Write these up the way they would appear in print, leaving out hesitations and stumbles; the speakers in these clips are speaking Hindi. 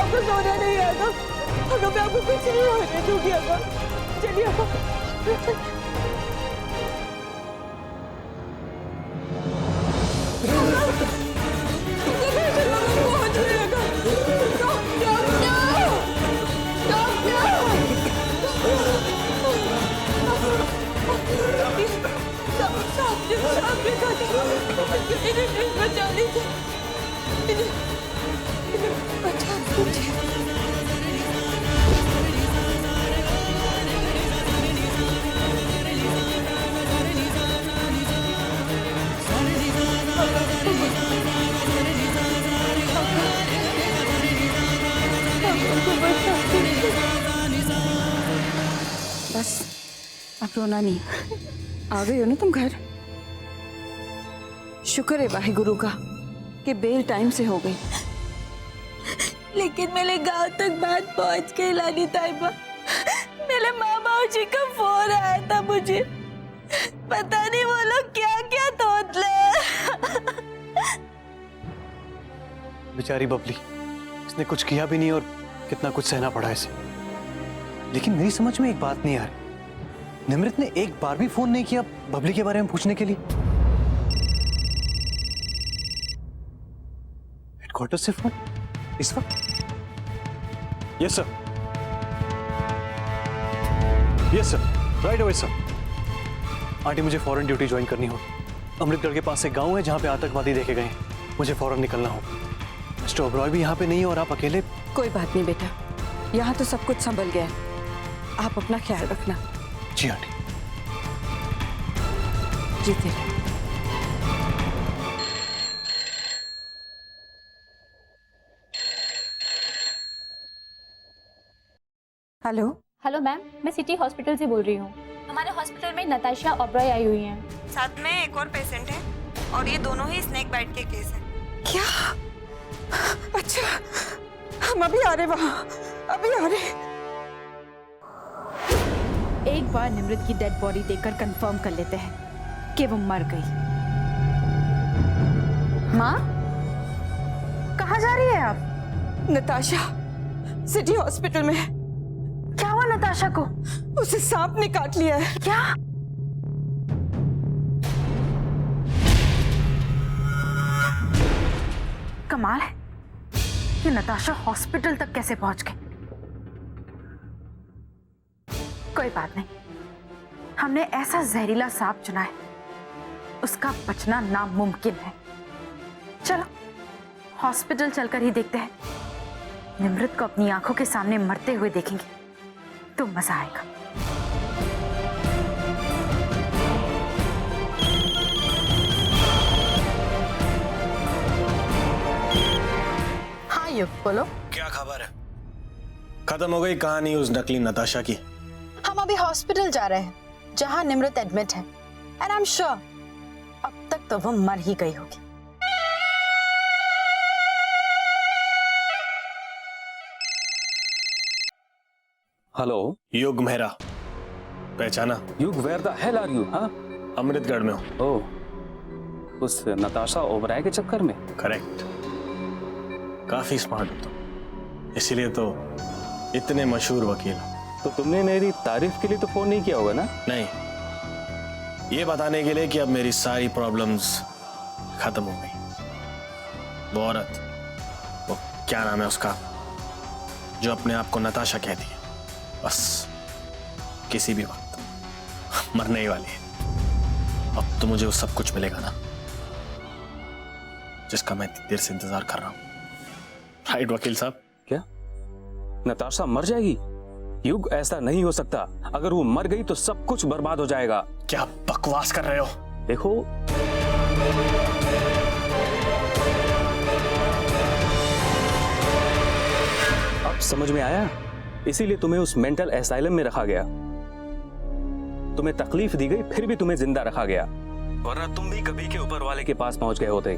आपको सोना नहीं आता, अगर मैं आपको कुछ नहीं होने दूंगी। अगर चलिए बचा लीजिए, बचा लीजिए। बस अब रोना नहीं। आ गई हो ना तुम घर। शुक्र है वाहिगुरु का कि बेल टाइम से हो गई। लेकिन मेरे गांव तक बात पहुंच गई लानी ताइबा। मेरे मामा जी का फोन आया था मुझे, पता नहीं वो लोग क्या क्या तोतले। बेचारी बबली, इसने कुछ किया भी नहीं और कितना कुछ सहना पड़ा इसे। लेकिन मेरी समझ में एक बात नहीं आ रही, निमृत ने एक बार भी फोन नहीं किया बबली के बारे में पूछने के लिए। हेडक्वार्टर से फोन इस वक्त? Yes sir, yes sir, right away sir. Aunty मुझे फौरन ड्यूटी ज्वाइन करनी होगी। अमृतगढ़ के पास एक गांव है जहां पे आतंकवादी देखे गए हैं। मुझे फौरन निकलना होगा। मिस्टर ओबरॉय भी यहाँ पे नहीं है और आप अकेले। कोई बात नहीं बेटा, यहाँ तो सब कुछ संभल गया है। आप अपना ख्याल रखना। जी आंटी। जीते रहे। हेलो। हेलो मैम, मैं सिटी हॉस्पिटल से बोल रही हूँ। हमारे हॉस्पिटल में नताशा ओबरॉय आई हुई हैं। साथ में एक और पेशेंट है और ये दोनों ही स्नेक बाइट के केस हैं। क्या? अच्छा, हम अभी आ रहे वहाँ, अभी आ रहे। एक बार निमृत की डेड बॉडी देखकर कंफर्म कर लेते हैं कि वो मर गई। माँ, कहाँ जा रही है आप? नताशा सिटी हॉस्पिटल में है। क्या हुआ नताशा को? उसे सांप ने काट लिया है। क्या? कमाल है कि नताशा हॉस्पिटल तक कैसे पहुंच गई। कोई बात नहीं, हमने ऐसा जहरीला सांप चुना है, उसका बचना नामुमकिन है। चलो हॉस्पिटल चलकर ही देखते हैं। निमृत को अपनी आंखों के सामने मरते हुए देखेंगे तो मजा आएगा। हाँ युग, बोलो। क्या खबर है? खत्म हो गई कहानी उस नकली नताशा की? हम अभी हॉस्पिटल जा रहे हैं जहां निमृत एडमिट है, एंड आई एम श्योर अब तक तो वो मर ही गई होगी। हेलो, युग मेहरा, पहचाना? Yug, where the hell are you? हाँ, अमृतगढ़ में हूँ। ओह, उस नताशा ओबराय के चक्कर में? करेक्ट। काफी स्मार्ट हो तुम, इसीलिए तो इतने मशहूर वकील हो। तो तुमने मेरी तारीफ के लिए तो फोन नहीं किया होगा ना? नहीं, ये बताने के लिए कि अब मेरी सारी प्रॉब्लम्स खत्म हो गई। वो औरत, वो क्या नाम है उसका, जो अपने आप को नताशा कहती है, बस किसी भी वक्त मरने ही वाली है। अब तो मुझे वो सब कुछ मिलेगा ना जिसका मैं इतनी देर से इंतजार कर रहा हूं। राइट वकील साहब? क्या नताशा मर जाएगी? युग, ऐसा नहीं हो सकता। अगर वो मर गई तो सब कुछ बर्बाद हो जाएगा। क्या बकवास कर रहे हो? देखो, अब समझ में आया, इसीलिए तुम्हें उस मेंटल एसाइलम में रखा गया। तुम्हें तकलीफ दी गई, फिर भी तुम्हें जिंदा रखा गया, वरना तुम भी कभी के ऊपर वाले के पास पहुंच गए होते।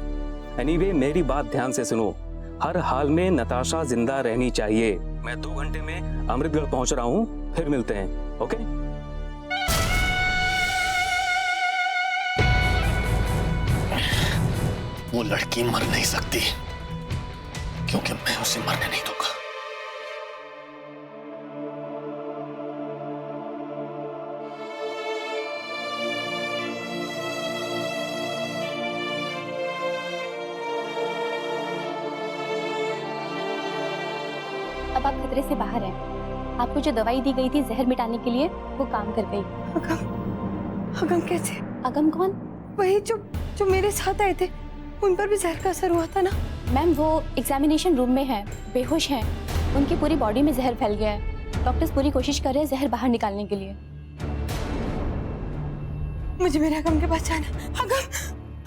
एनीवे, मेरी बात ध्यान से सुनो। हर हाल में नताशा जिंदा रहनी चाहिए। मैं 2 घंटे में अमृतगढ़ पहुंच रहा हूं, फिर मिलते हैं। ओके? वो लड़की मर नहीं सकती क्योंकि मैं उसे मरने नहीं दूंगा। अब आप खतरे से बाहर हैं। आपको जो दवाई दी गई थी जहर मिटाने के लिए, वो काम कर गई। अगम कैसे? अगम कौन? वही जो जो मेरे साथ आए थे, उन पर भी जहर का असर हुआ था ना? मैम वो एग्जामिनेशन रूम में है, बेहोश हैं। उनकी पूरी बॉडी में जहर फैल गया है। डॉक्टर्स पूरी कोशिश कर रहे हैं जहर बाहर निकालने के लिए। मुझे मेरे अगम के पास जाना। अगम,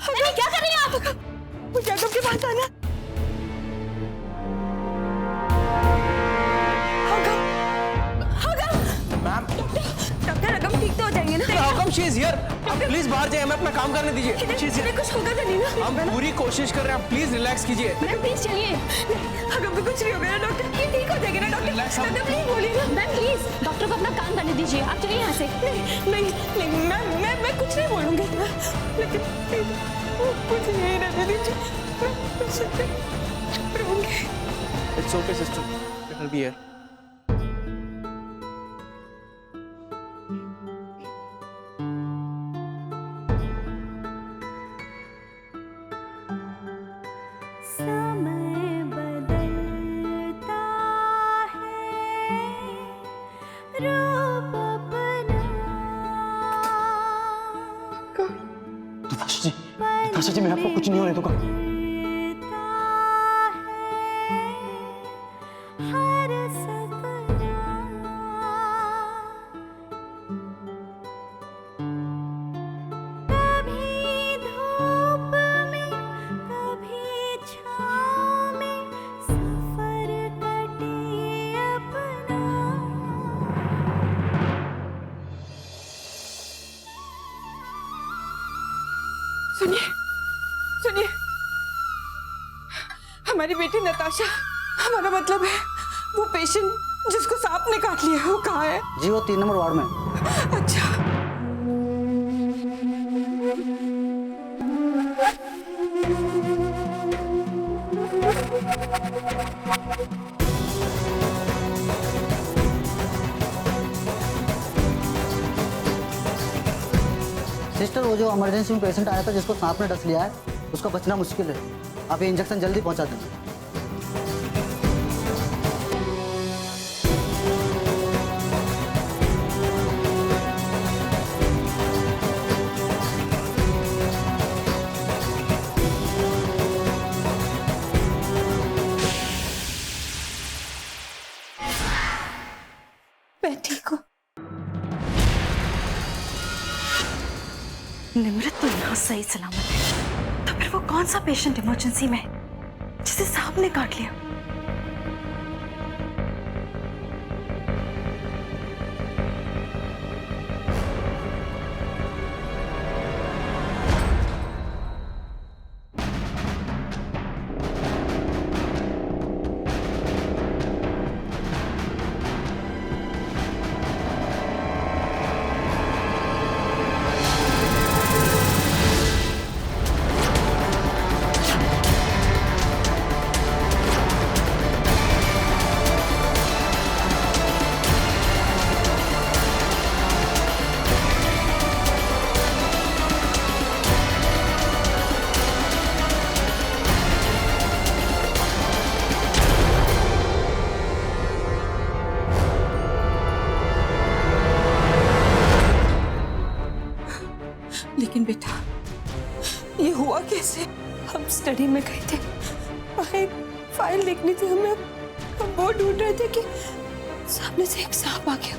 अगम क्या कर रही हैं आप? मुझे अगम के पास जाना। मैम डॉक्टर, अगम ठीक तो हो जाएंगे ना? How come she is here? आप प्लीज बाहर जाइए, हमें अपना काम करने दीजिए। इन्हें कुछ होगा तो नहीं ना? हम पूरी कोशिश कर रहे हैं, प्लीज रिलैक्स कीजिए। मैम प्लीज चलिए। अगम को कुछ नहीं होगा ना डॉक्टर? ये ठीक हो जाएगा ना डॉक्टर? Relax, हम- डॉक्टर प्लीज बोलिए ना। मैम प्लीज डॉक्टर को अपना काम करने दीजिए। आप चलिए यहाँ से। नहीं, मैं कुछ नहीं बोलूंगी, लेकिन मुझे यही रहने दीजिए। मैं सच में रहूंगी। It's okay sister, it will be here. समय बदलता है, रूप अपना। नताशा जी मैं आपको कुछ नहीं होने दूंगा। हर सपना कभी धूप में, कभी छाँव में, सफर कटे अपना। सुनिए, हमारी बेटी नताशा, हमारा मतलब है वो पेशेंट जिसको सांप ने काट लिया, वो कहाँ है? जी वो 3 नंबर वार्ड में। अच्छा, सिस्टर वो जो इमरजेंसी में पेशेंट आया था जिसको सांप ने डस लिया है, उसका बचना मुश्किल है। आप ये इंजेक्शन जल्दी पहुंचा देंगे। मैं ठीक हूँ। निमृत तो यहाँ सही सलामत है, तो फिर वो कौन सा पेशेंट इमरजेंसी में है जिसे सांप ने काट लिया? लेकिन बेटा, ये हुआ कैसे? हम स्टडी में गए थे, वहाँ एक फाइल देखनी थी हमें, हम वो ढूंढ रहे थे कि सामने से एक सांप आ गया।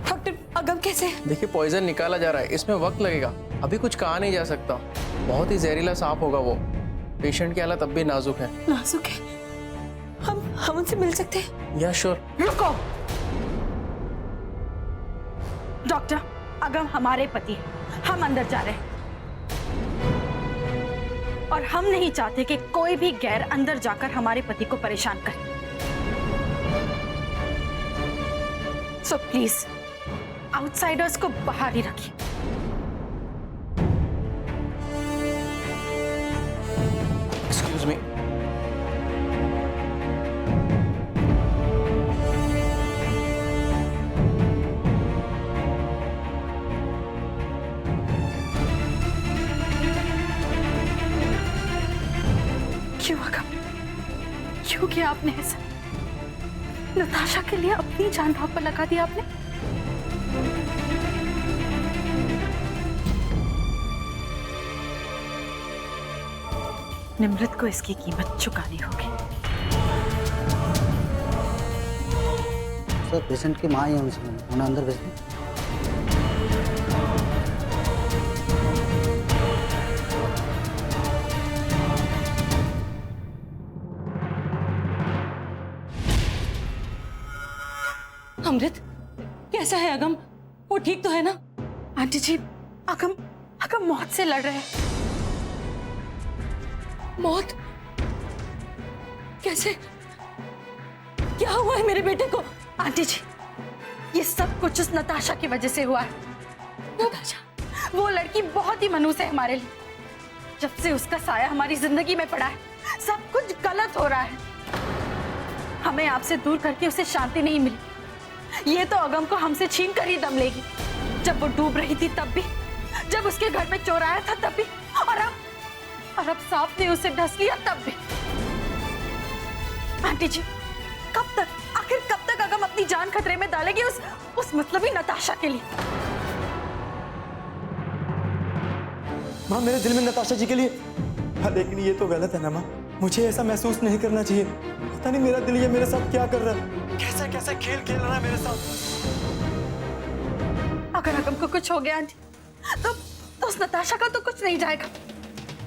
डॉक्टर, अगम कैसे? देखिए पॉइजन निकाला जा रहा है, इसमें वक्त लगेगा, अभी कुछ कहा नहीं जा सकता। बहुत ही जहरीला सांप होगा वो। पेशेंट की हालत अब भी नाजुक है। नाजुक है? हम उनसे मिल सकते हैं? या श्योर। रुको डॉक्टर, अगम हमारे पति हैं, हम अंदर जा रहे हैं और हम नहीं चाहते कि कोई भी गैर अंदर जाकर हमारे पति को परेशान करे। सो प्लीज आउटसाइडर्स को बाहर ही रखिए। Excuse me. किया आपने ऐसा? नताशा के लिए अपनी जान दांव पर लगा दिया आपने। निमृत को इसकी कीमत चुकानी होगी। सर पेशेंट की माँ ही है, उन्हें अंदर भेज दें। अमृत कैसा है अगम? वो ठीक तो है ना? आंटी जी, अगम मौत से लड़ रहे हैं। मौत? कैसे? क्या हुआ है मेरे बेटे को? आंटी जी, ये सब कुछ उस नताशा की वजह से हुआ है। नताशा? वो लड़की बहुत ही मनहूस है हमारे लिए। जब से उसका साया हमारी जिंदगी में पड़ा है, सब कुछ गलत हो रहा है। हमें आपसे दूर करके उसे शांति नहीं मिली। ये तो अगम को हमसे छीन कर ही दम लेगी। जब वो डूब रही थी तब भी, जब उसके घर में चोर आया था तब भी, और अब सांप ने उसे ढस लिया तब भी। आंटी जी, आखिर कब तक अगम अपनी जान खतरे में डालेगी उस मतलबी नताशा के लिए? माँ, मेरे दिल में नताशा जी के लिए, हाँ, लेकिन ये तो गलत है ना माँ। मुझे ऐसा महसूस नहीं करना चाहिए। पता नहीं मेरा दिल ये मेरे साथ क्या कर रहा है, कैसा कैसा खेल खेल रहा है मेरे साथ। अगर अगम को कुछ हो गया आंटी, तो उस नताशा का तो कुछ नहीं जाएगा,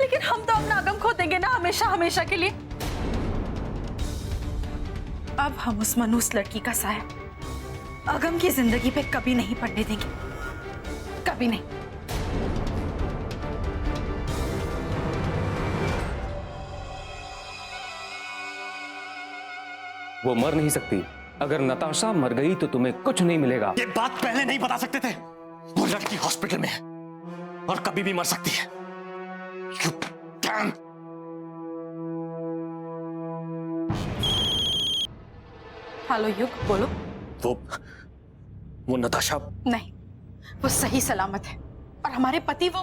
लेकिन हम तो अपना अगम खो देंगे ना, हमेशा हमेशा के लिए। अब हम उस मनहूस लड़की का साया अगम की जिंदगी पे कभी नहीं पड़ने देंगे, कभी नहीं। वो मर नहीं सकती। अगर नताशा मर गई तो तुम्हें कुछ नहीं मिलेगा। ये बात पहले नहीं बता सकते थे? वो लड़की हॉस्पिटल में है और कभी भी मर सकती है। You damn! हेलो युग, बोलो। वो नताशा? नहीं, वो सही सलामत है और हमारे पति वो।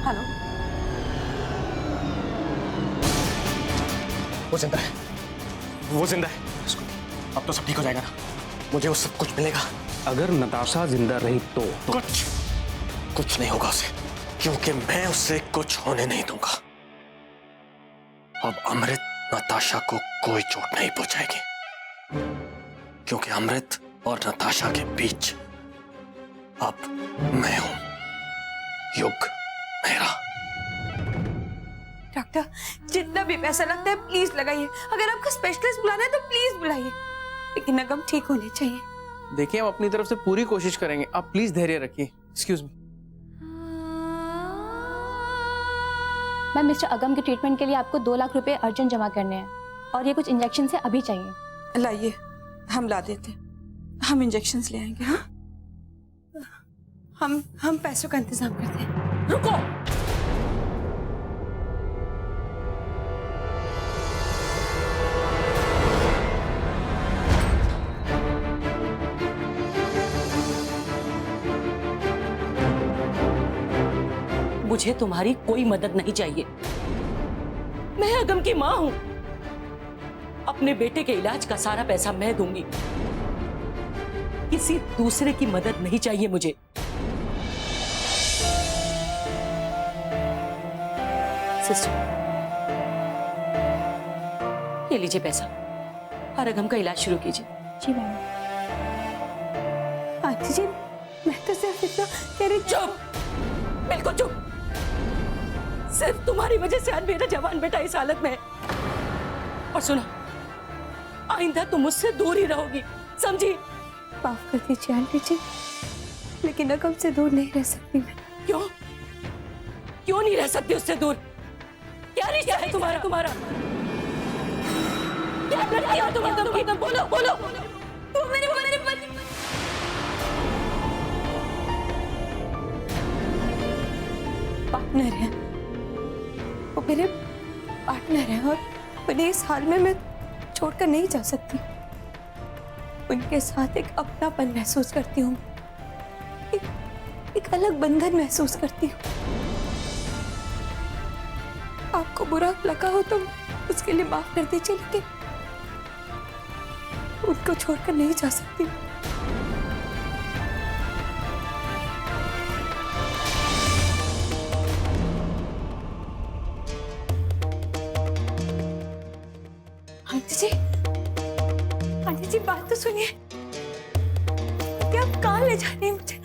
हेलो, वो जिंदा है, वो जिंदा है। अब तो सब ठीक हो जाएगा ना? मुझे वो सब कुछ मिलेगा। अगर नताशा जिंदा रही तो कुछ नहीं होगा उसे, क्योंकि मैं उसे कुछ होने नहीं दूंगा। अब अमृत नताशा को कोई चोट नहीं पहुंचाएगी, क्योंकि अमृत और नताशा के बीच अब मैं हूं, युग मेरा। डॉक्टर, जितना भी पैसा लगता है प्लीज लगाइए। अगर आपको स्पेशलिस्ट बुलाना है तो प्लीज बुलाइए, लेकिन अगम ठीक होने चाहिए। देखिए, हम अपनी तरफ से पूरी कोशिश करेंगे, आप प्लीज धैर्य रखिए। एक्सक्यूज मी मैम, मिस्टर अगम के ट्रीटमेंट के लिए आपको 2 लाख रुपए अर्जेंट जमा करने हैं और ये कुछ इंजेक्शन से अभी चाहिए। लाइए, हम ला देते हैं। हम इंजेक्शंस ले आएंगे। हाँ, हम पैसों का इंतजाम करते हैं। रुको, मुझे तुम्हारी कोई मदद नहीं चाहिए। मैं अगम की मां हूं। अपने बेटे के इलाज का सारा पैसा मैं दूंगी। किसी दूसरे की मदद नहीं चाहिए मुझे। सिस्टर, ये लीजिए पैसा और अगम का इलाज शुरू कीजिए। जी मैम। आंटी जी, मैं तो सिर्फ इतना कह रही। चुप, बिल्कुल चुप। सिर्फ तुम्हारी वजह से आज मेरा जवान बेटा इस हालत में है। और सुनो, आइंदा तुम मुझसे दूर ही रहोगी, समझी? माफ कर दीजिए आंटी जी, लेकिन अगम से दूर नहीं रह सकती मैं। क्यों नहीं रह सकती उससे दूर? क्या रिश्ता है तुम्हारा? क्या करती हो तुम अगम की? बोलो। तुम मेरे पति। पार्टनर है, वो मेरे पार्टनर है और उन्हें इस हाल में मैं छोड़कर नहीं जा सकती। उनके साथ एक अपनापन महसूस करती हूँ, एक अलग बंधन महसूस करती हूँ। आपको बुरा लगा हो तो उसके लिए माफ कर दीजिए, लेकिन उनको छोड़कर नहीं जा सकती। आंटी जी, आंटी जी बात तो सुनिए। क्या आप कहाँ ले जा रही हैं मुझे?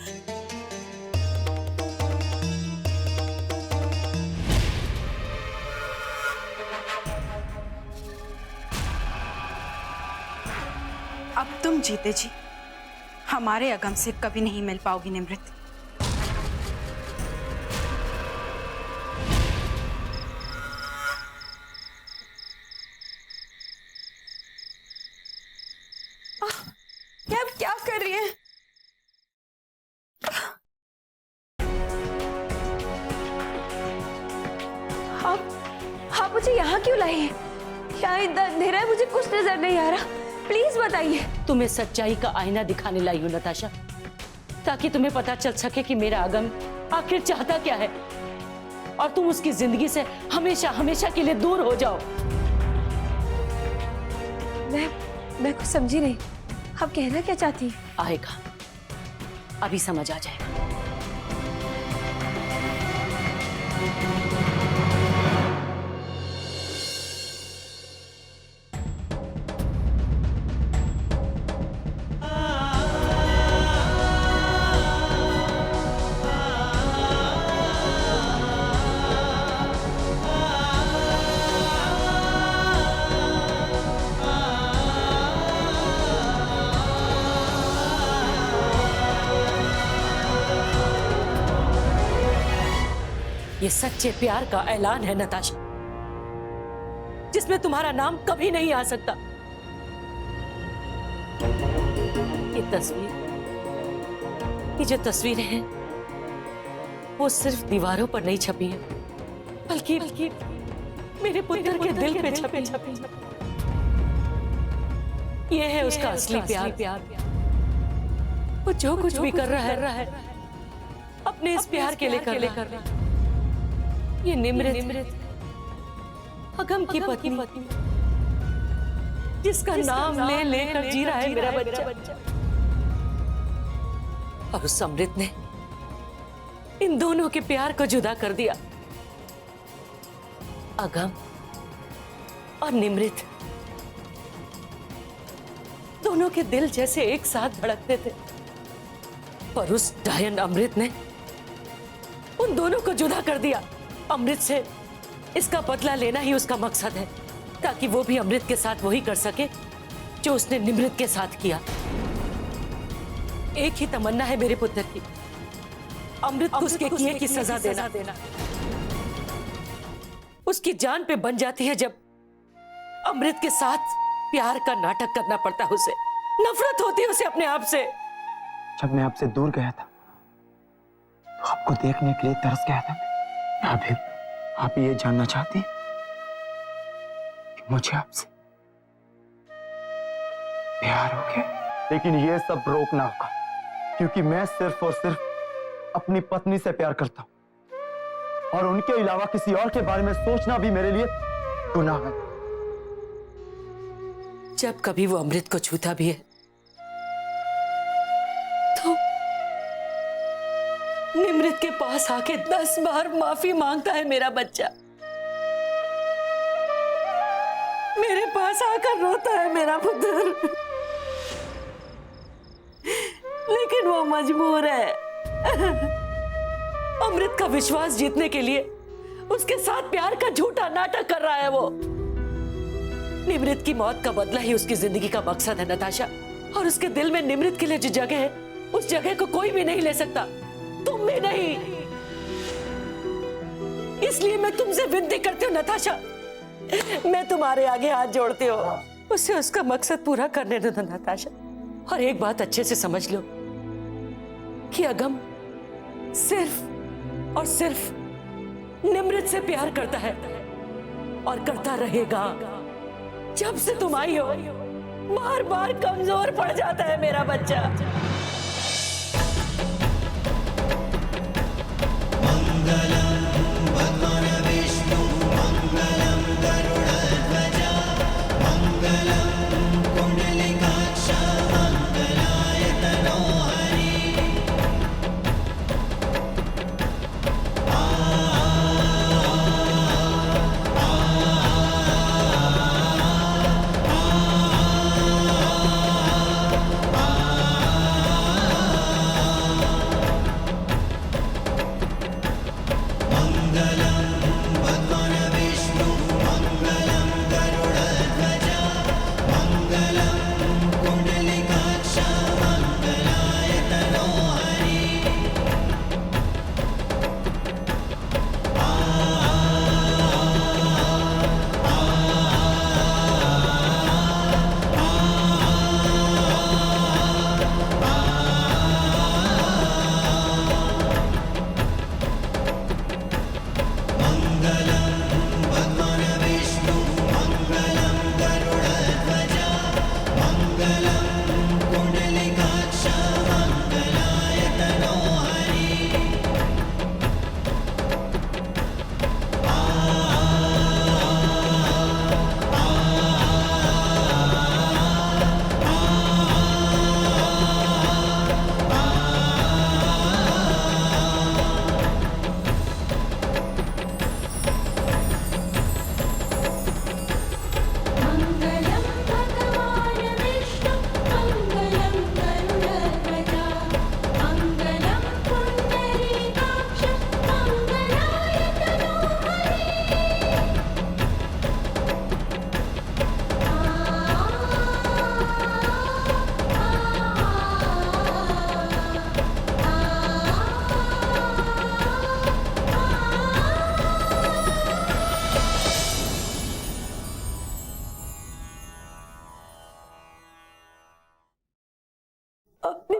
अब तुम जीते जी हमारे अगम से कभी नहीं मिल पाओगी निमृत। क्या कर रही हैं? आप मुझे यहाँ क्यों लाई हैं? यहाँ इतना अंधेरा है, मुझे कुछ नजर नहीं आ रहा। प्लीज बताइए। तुम्हें सच्चाई का आईना दिखाने लाई हूं नताशा, ताकि तुम्हें पता चल सके कि मेरा अगम आखिर चाहता क्या है और तुम उसकी जिंदगी से हमेशा हमेशा के लिए दूर हो जाओ। मैं कुछ समझी नहीं, आप कहना क्या चाहती हैं? आएगा, अभी समझ आ जाएगा। ये सच्चे प्यार का ऐलान है नताशा, जिसमें तुम्हारा नाम कभी नहीं आ सकता। ये जो तस्वीरें हैं वो सिर्फ दीवारों पर नहीं छपी हैं, बल्कि मेरे पुत्र के दिल पे छपी। ये है उसका असली प्यार। वो जो कुछ भी कर रहा है अपने इस प्यार के लिए कर रहा है। ये निमृत अगम की पत्नी, जिसका नाम ले लेकर जी रहा है मेरा बच्चा। और उस अमृत ने इन दोनों के प्यार को जुदा कर दिया। अगम और निमृत दोनों के दिल जैसे एक साथ धड़कते थे, पर उस डायन अमृत ने उन दोनों को जुदा कर दिया। अमृत से इसका बदला लेना ही उसका मकसद है, ताकि वो भी अमृत के साथ वही कर सके जो उसने निमृत के साथ किया। एक ही तमन्ना है मेरे पुत्र की, अमृत को उसके किए की सजा देना। उसकी जान पे बन जाती है जब अमृत के साथ प्यार का नाटक करना पड़ता है उसे। नफरत होती है उसे अपने आप से। जब मैं आपसे दूर गया था तो आपको देखने के लिए तरस गया था। फिर आप ये जानना चाहती हैं कि मुझे आपसे प्यार हो गया? लेकिन ये सब रोकना होगा, क्योंकि मैं सिर्फ और सिर्फ अपनी पत्नी से प्यार करता हूं, और उनके अलावा किसी और के बारे में सोचना भी मेरे लिए गुनाह है। जब कभी वो अमृत को छूता भी है तो निमृत के पास आके 10 बार माफी मांगता है मेरा बच्चा। मेरे पास आकर रोता है मेरा पुत्र, लेकिन वो मजबूर है। अमृत का विश्वास जीतने के लिए उसके साथ प्यार का झूठा नाटक कर रहा है वो। निमृत की मौत का बदला ही उसकी जिंदगी का मकसद है नताशा, और उसके दिल में निमृत के लिए जो जगह है उस जगह को कोई भी नहीं ले सकता, तुम भी नहीं। इसलिए मैं तुमसे विनती करती हूँ नताशा, मैं तुम्हारे आगे हाथ जोड़ती हूँ, उसे उसका मकसद पूरा करने दो नताशा। और एक बात अच्छे से समझ लो कि अगम सिर्फ और सिर्फ निमृत से प्यार करता है और करता रहेगा। जब से तुम आई हो बार बार कमजोर पड़ जाता है मेरा बच्चा। मंगलम भगवान विष्णु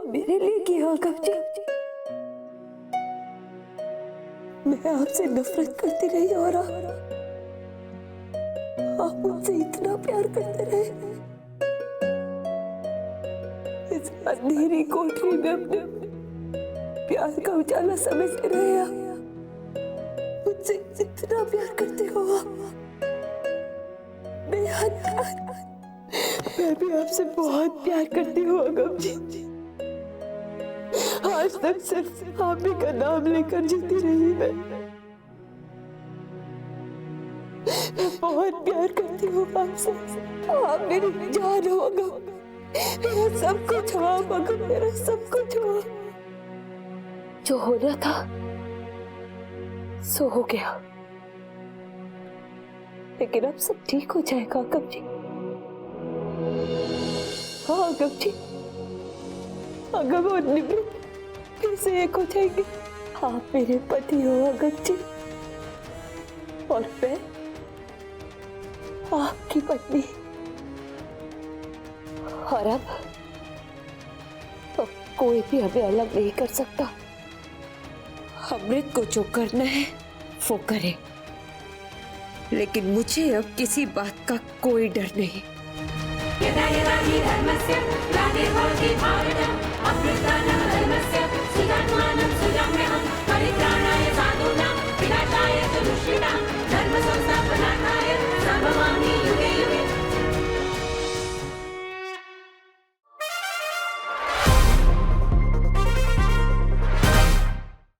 आप मेरे लिए किया अगम जी। मैं आपसे नफरत करती रही और आप मुझसे इतना प्यार करते रहे। इस अंधेरी कोठरी में अपने प्यार का उजाला समझते रहे आप। मुझसे इतना प्यार करते हो आप। मैं भी आपसे बहुत प्यार करती हूँ अगम जी। आज तक सिर्फ आप ही का नाम लेकर जीती रही मैं बहुत प्यार करती हूँ आपसे। आप मेरी जान हो अगम, मेरा सब कुछ हो आप अगम, मेरा सब कुछ हो। जो होना था सो हो गया, लेकिन अब सब ठीक हो जाएगा अगम जी। हाँ अगम जी, अगम और निमृत फिर से एक हो जाएंगे। आप मेरे पति हो अगम जी और मैं आपकी पत्नी। और अब कोई भी हमें अलग नहीं कर सकता। अमृत को जो करना है वो करे, लेकिन मुझे अब किसी बात का कोई डर नहीं। यदा यदा हि धर्मस्य ग्लानिर्भवति भारतम् अमृतानां